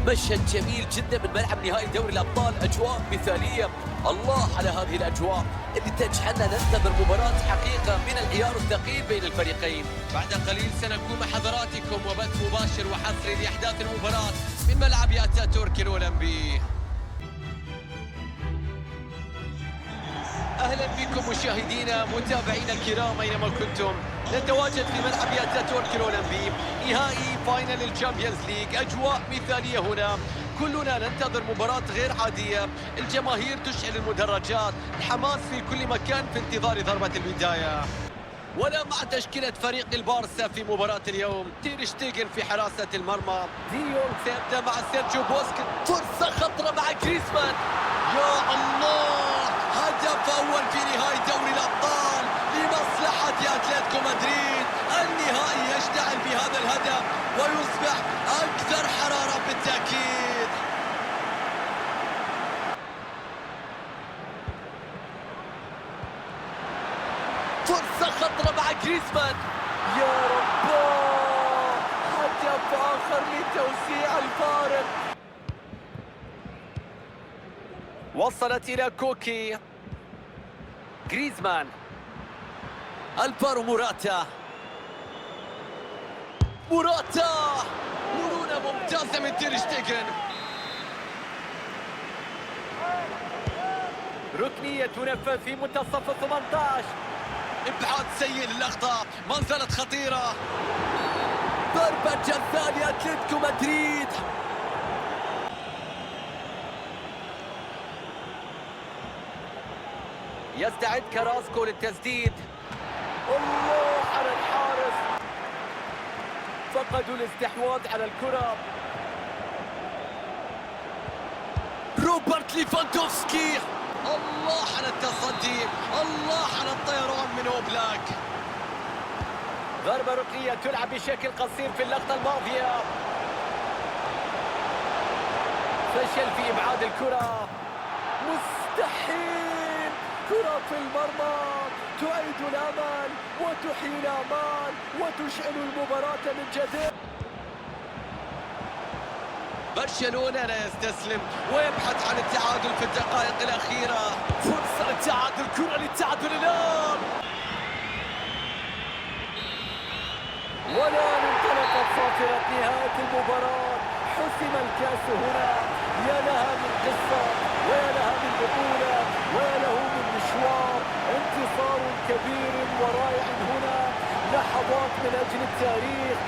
مشهد جميل جدا من ملعب نهائي دوري الأبطال، أجواء مثالية. الله على هذه الأجواء اللي تجعلنا ننتظر مباراة حقيقة من العيار الثقيل بين الفريقين. بعد قليل سنكون مع حضراتكم وبث مباشر وحصري لأحداث المباراة من ملعب أتاتورك الأولمبي. أهلا بكم مشاهدينا متابعينا الكرام أينما كنتم. نتواجد في ملعب أتاتورك الأولمبي نهائي فاينل الشامبيونز ليج. أجواء مثالية هنا، كلنا ننتظر مباراة غير عادية. الجماهير تشعل المدرجات، الحماس في كل مكان في انتظار ضربة البداية. ولا مع تشكيلة فريق البارسا في مباراة اليوم. تير شتيغن في حراسة المرمى، ديونغ سيبدأ مع سيرجيو بوسكيت. فرصة خطرة مع جريزمان. يا الله، هدف أول في نهائي دوري الأبطال لمصلحة أتلتيكو مدريد. النهائي يشتعل بهذا الهدف ويصبح أكثر حرارة بالتأكيد. فرصة خطرة مع جريزمان. يا رب، هدف آخر لتوسيع الفارق. وصلت إلى كوكي. جريزمان، الفارو موراتا. مرونة ممتازة من تير شتيغن. ركنية تنفذ في منتصف 18. إبعاد سيء للأخطاء، ما زالت خطيرة. ضربة جزاء لأتلتيكو مدريد. يستعد كراسكو للتسديد. الله على الحارس، فقدوا الاستحواذ على الكرة. روبرت ليفاندوفسكي، الله على التصدي، الله على الطيران من أوبلاك. ضربة ركنية تلعب بشكل قصير في اللقطة الماضية. فشل في إبعاد الكرة. مستحيل. كرة في المرمى تعيد الأمل وتحيي الآمال وتشعل المباراة من جديد. برشلونة لا يستسلم ويبحث عن التعادل في الدقائق الأخيرة. فرصة للتعادل، كرة للتعادل الآن. والآن انطلقت صافرة نهاية المباراة. حسم الكاس هنا. يا لها من قصة، ويا لها من بطولة، ويا له من مشوار. انتصار كبير ورائع هنا، لحظات من أجل التاريخ.